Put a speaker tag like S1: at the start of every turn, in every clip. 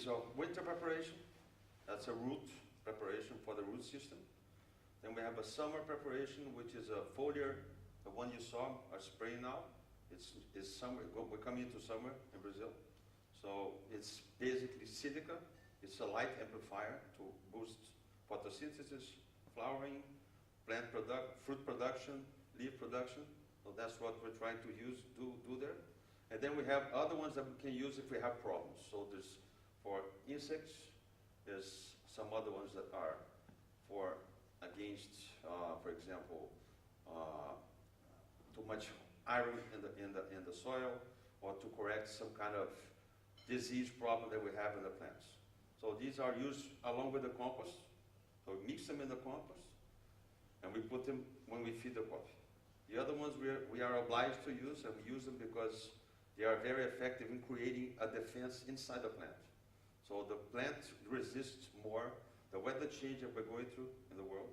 S1: is a winter preparation. That's a root preparation for the root system. Then we have a summer preparation, which is a foliar, the one you saw, are spraying now. It's summer, we're coming into summer in Brazil. So it's basically silica. It's a light amplifier to boost photosynthesis, flowering, fruit production, leaf production. So that's what we're trying to do there. And then we have other ones that we can use if we have problems. So there's for insects, there's some other ones that are against, for example, too much iron in the soil, or to correct some kind of disease problem that we have in the plants. So these are used along with the compost. So we mix them in the compost, and we put them when we feed the coffee. The other ones we are obliged to use, and we use them because they are very effective in creating a defense inside the plant. So the plant resists more the weather change that we're going through in the world.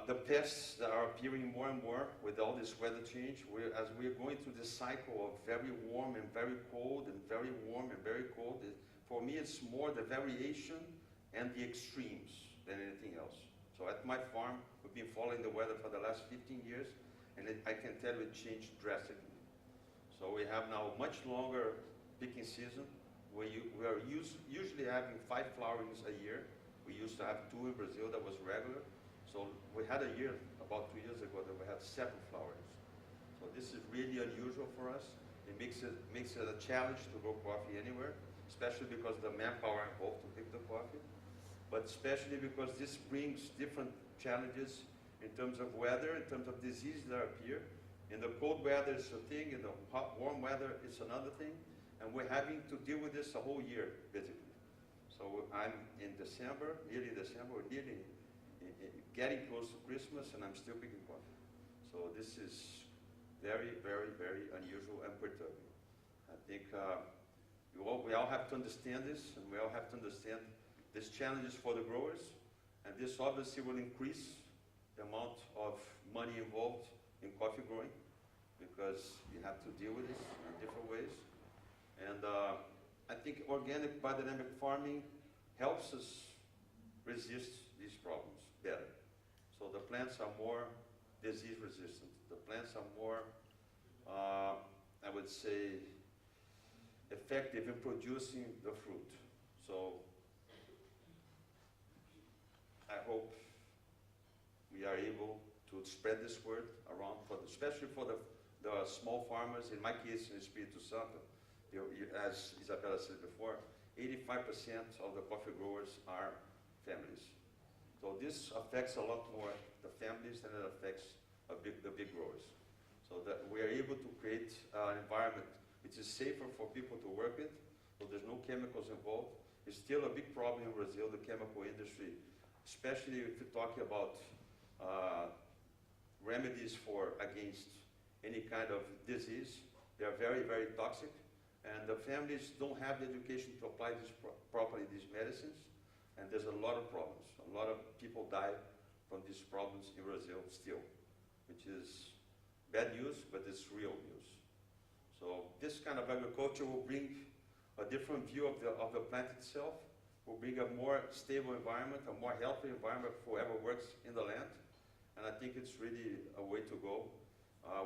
S1: The pests that are appearing more and more with all this weather change, as we're going through this cycle of very warm and very cold, and very warm and very cold, for me it's more the variation and the extremes than anything else. So at my farm, we've been following the weather for the last 15 years, and I can tell you it changed drastically. So we have now much longer picking season. We are usually having 5 flowerings a year. We used to have 2 in Brazil that was regular. So we had a year, about 2 years ago, that we had 7 flowerings. So this is really unusual for us. It makes it a challenge to grow coffee anywhere, especially because the manpower involved to pick the coffee, but especially because this brings different challenges in terms of weather, in terms of diseases that appear. In the cold weather, it's a thing. In the hot, warm weather, it's another thing. And we're having to deal with this a whole year, basically. So I'm in December, nearly getting close to Christmas, and I'm still picking coffee. So this is very, very, very unusual and perturbing. I think we all have to understand this, and we all have to understand these challenges for the growers, and this obviously will increase the amount of money involved in coffee growing, because you have to deal with this in different ways. And I think organic biodynamic farming helps us resist these problems better. So the plants are more disease resistant. The plants are more, I would say, effective in producing the fruit. So I hope we are able to spread this word around, especially for the small farmers. In my case, in Espírito Santo, as Isabella said before, 85% of the coffee growers are families. So this affects a lot more the families than it affects the big growers. So that we are able to create an environment which is safer for people to work with, so there's no chemicals involved. It's still a big problem in Brazil, the chemical industry, especially if you're talking about remedies against any kind of disease. They are very, very toxic. And the families don't have the education to apply properly these medicines, and there's a lot of problems. A lot of people die from these problems in Brazil still, which is bad news, but it's real news. So this kind of agriculture will bring a different view of the plant itself, will bring a more stable environment, a more healthy environment for whoever works in the land, and I think it's really a way to go.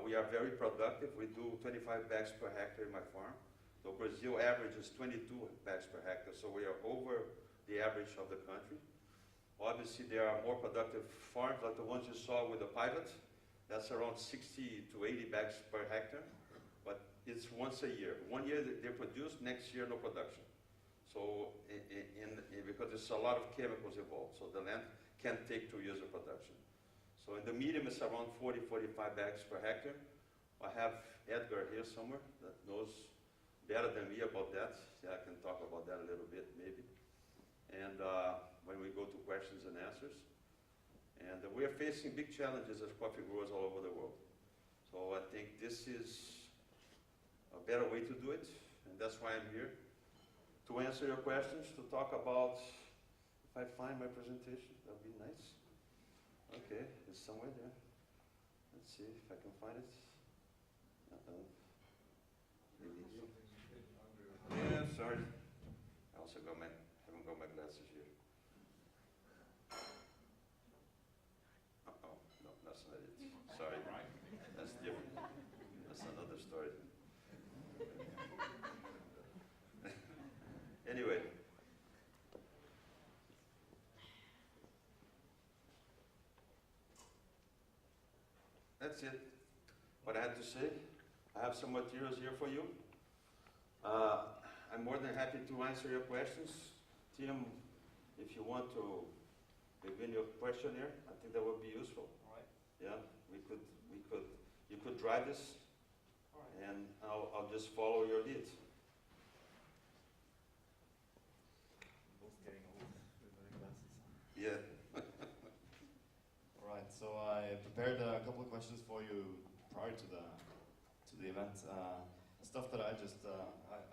S1: We are very productive. We do 25 bags per hectare in my farm. So Brazil average is 22 bags per hectare, so we are over the average of the country. Obviously, there are more productive farms, like the ones you saw with the pivot. That's around 60 to 80 bags per hectare, but it's once a year. 1 year they produce, next year no production. So because there's a lot of chemicals involved, so the land can't take 2 years of production. So in the medium, it's around 40, 45 bags per hectare. I have Edgar here somewhere that knows better than me about that. Yeah, I can talk about that a little bit, maybe. And when we go to questions and answers. And we are facing big challenges as coffee growers all over the world. So I think this is a better way to do it, and that's why I'm here, to answer your questions, to talk about, if I find my presentation, that would be nice. Okay, it's somewhere there. Let's see if I can find it. Yeah, sorry. story. I also haven't got my glasses here. Uh-oh, no, that's not it. Sorry. That's different. That's another story. Anyway. That's it. What I had to say. I have some materials here for you. I'm more than happy to answer your questions. Tim, if you want to begin your questionnaire, I think that would be useful.
S2: All right.
S1: Yeah, you could drive this,
S2: All right.
S1: and I'll just follow your lead.
S2: Both getting old with the glasses.
S1: Yeah.
S2: All right. So I prepared a couple of questions for you prior to the event. Stuff that I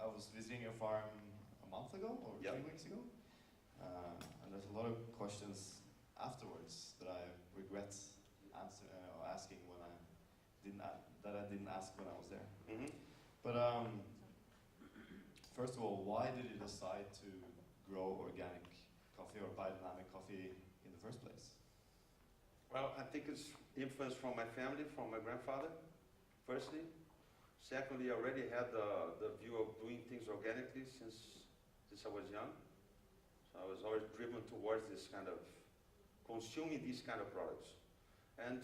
S2: was visiting your farm a month ago or
S1: Yep.
S2: 3 weeks ago, and there's a lot of questions afterwards that I regret asking when I didn't ask when I was there.
S1: Mm-hmm.
S2: But first of all, why did you decide to grow organic coffee or biodynamic coffee in the first place?
S1: Well, I think it's influence from my family, from my grandfather, firstly. Secondly, I already had the view of doing things organically since I was young. So I was always driven towards this kind of consuming these kind of products. And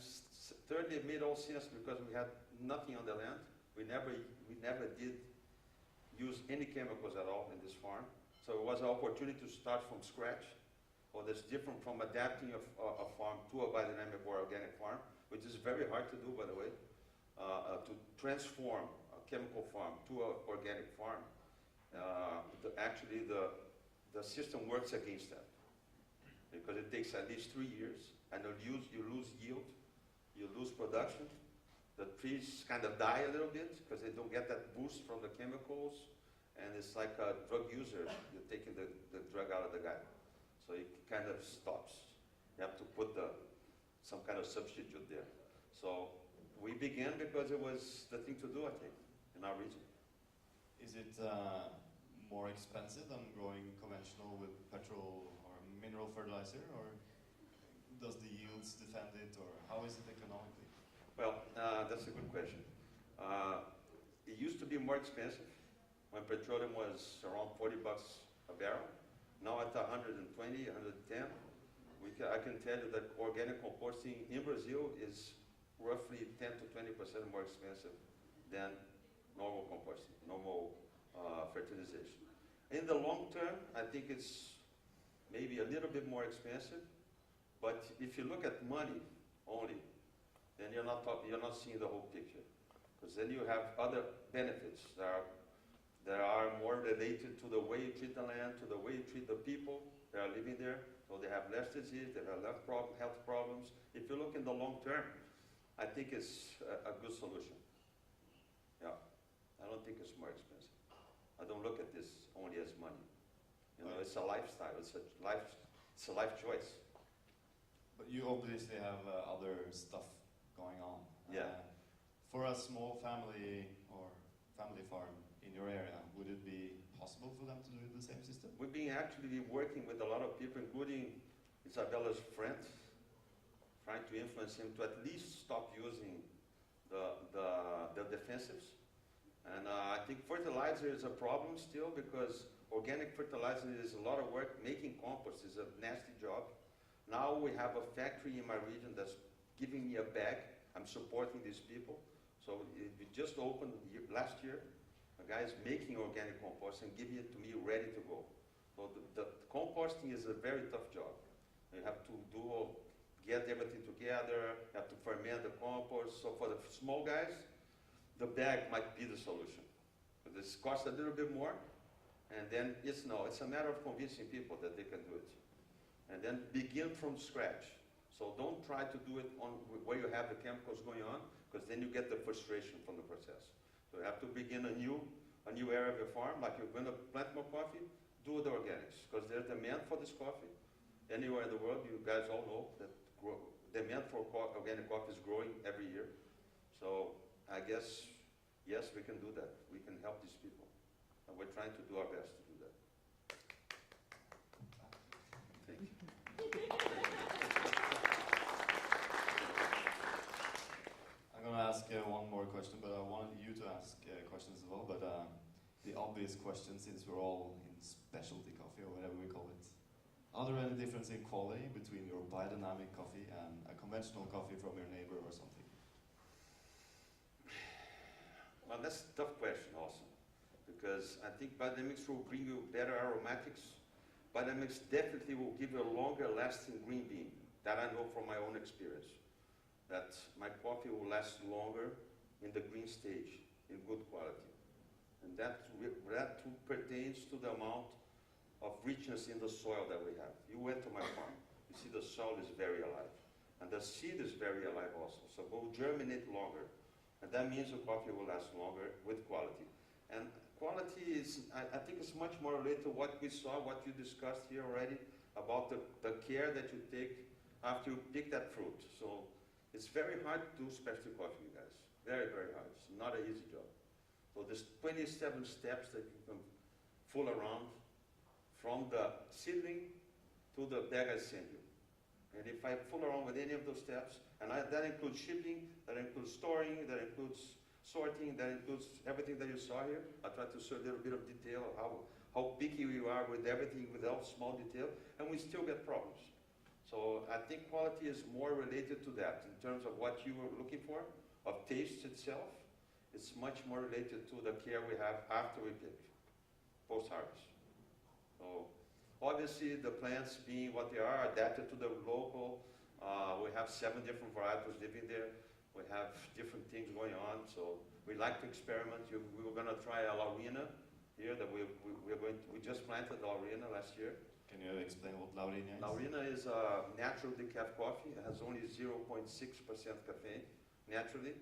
S1: thirdly, it made all sense because we had nothing on the land. We never did use any chemicals at all in this farm. So it was an opportunity to start from scratch. Well, that's different from adapting a farm to a biodynamic or organic farm, which is very hard to do, by the way. To transform a chemical farm to an organic farm, actually the system works against that because it takes at least 3 years, and you lose yield, you lose production. The trees kind of die a little bit because they don't get that boost from the chemicals, and it's like a drug user. You're taking the drug out of the guy, so it kind of stops. You have to put some kind of substitute there. So we began because it was the thing to do, I think, in our region.
S2: Is it more expensive than growing conventional with petrol or mineral fertilizer, or does the yields defend it, or how is it economically?
S1: Well, that's a good question. It used to be more expensive when petroleum was around $40 a barrel. Now at 120, 110, I can tell you that organic composting in Brazil is roughly 10 to 20% more expensive than normal composting, normal fertilization. In the long term, I think it's maybe a little bit more expensive, but if you look at money only, then you're not seeing the whole picture, because then you have other benefits that are more related to the way you treat the land, to the way you treat the people that are living there. So they have less disease, they have less health problems. If you look in the long term, I think it's a good solution. Yeah, I don't think it's more expensive. I don't look at this only as money. You know, it's a lifestyle. It's a life choice.
S2: But you obviously have other stuff going on.
S1: Yeah.
S2: For a small family or family farm in your area, would it be possible for them to do the same system?
S1: We've been actually working with a lot of people, including Isabella's friend, trying to influence him to at least stop using the defensives. And I think fertilizer is a problem still, because organic fertilizer is a lot of work. Making compost is a nasty job. Now we have a factory in my region that's giving me a bag. I'm supporting these people. So we just opened last year. A guy is making organic compost and giving it to me ready to go. So the composting is a very tough job. You have to get everything together, you have to ferment the compost. So for the small guys, the bag might be the solution. But this costs a little bit more, and then it's a matter of convincing people that they can do it. And then begin from scratch. So don't try to do it on where you have the chemicals going on, because then you get the frustration from the process. So you have to begin a new area of your farm, like you're going to plant more coffee, do the organics, because there's demand for this coffee. Anywhere in the world, you guys all know that demand for organic coffee is growing every year. So I guess, yes, we can do that. We can help these people. And we're trying to do our best to do
S2: one more question, but I wanted you to ask questions as well. But the obvious question, since we're all in specialty coffee or whatever we call it, are there any difference in quality between your biodynamic coffee and a conventional coffee from your neighbor or something?
S1: Well, that's a tough question also, because I think Biodynamics will bring you better aromatics. Biodynamics definitely will give you a longer lasting green bean. That I know from my own experience, that my coffee will last longer in the green stage, in good quality. And that too pertains to the amount of richness in the soil that we have. You went to my farm, you see the soil is very alive. And the seed is very alive also, so it will germinate longer. And that means the coffee will last longer with quality. And quality is, I think it's much more related to what we saw, what you discussed here already, about the care that you take after you pick that fruit. So it's very hard to do specialty coffee, you guys. Very, very hard. It's not an easy job. So there's 27 steps that you can fool around from the seedling to the bag I send you. And if I fool around with any of those steps, and that includes shipping, that includes storing, that includes sorting, that includes everything that you saw here. I tried to show a little bit of detail of how picky we are with everything, without small detail, and we still get problems. So I think quality is more related to that in terms of what you were looking for, of taste itself. It's much more related to the care we have after we pick, post-harvest. So obviously the plants being what they are, adapted to the local. We have 7 different varietals living there. We have different things going on, so we like to experiment. We were going to try a Laurina here that we just planted Laurina last year.
S2: Can you explain what Laurina is?
S1: Laurina is a natural decaf coffee. It has only 0.6% caffeine naturally,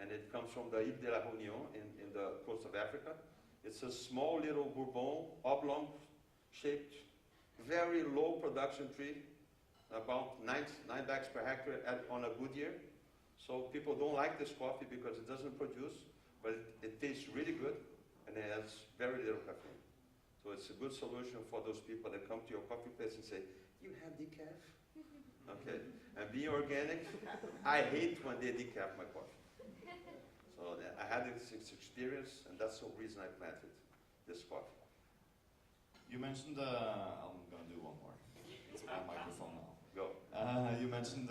S1: and it comes from the Ile de la Réunion in the coast of Africa. It's a small little Bourbon, oblong-shaped, very low production tree, about 9 bags per hectare on a good year. So people don't like this coffee because it doesn't produce, but it tastes really good, and it has very little caffeine. So it's a good solution for those people that come to your coffee place and say, "You have decaf?" Okay, and being organic, I hate when they decaf my coffee. So I had this experience, and that's the reason I planted this coffee.
S2: You mentioned, I'm going to do one more. It's my microphone now.
S1: Go.
S2: You mentioned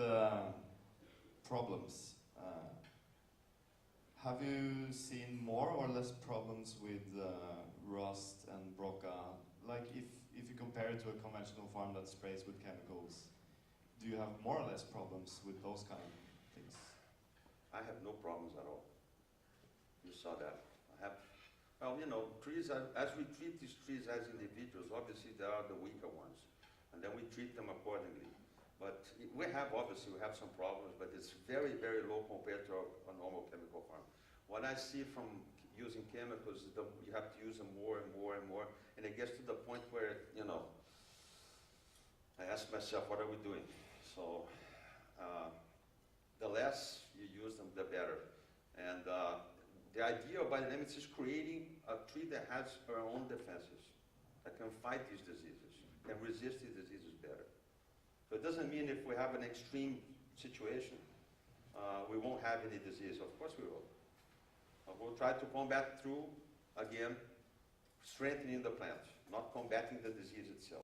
S2: problems. Have you seen more or less problems with rust and broca? Like if you compare it to a conventional farm that sprays with chemicals, do you have more or less problems with those kind of things?
S1: I have no problems at all. You saw that. Well, you know, trees, as we treat these trees as individuals, obviously they are the weaker ones, and then we treat them accordingly. But we have some problems, but it's very, very low compared to a normal chemical farm. What I see from using chemicals is that you have to use them more and more and more, and it gets to the point where, you know, I ask myself, what are we doing? So the less you use them, the better. And the idea of biodynamics is creating a tree that has her own defenses, that can fight these diseases, can resist these diseases better. So it doesn't mean if we have an extreme situation, we won't have any disease. Of course we will. We'll try to combat through, again, strengthening the plant, not combating the disease itself.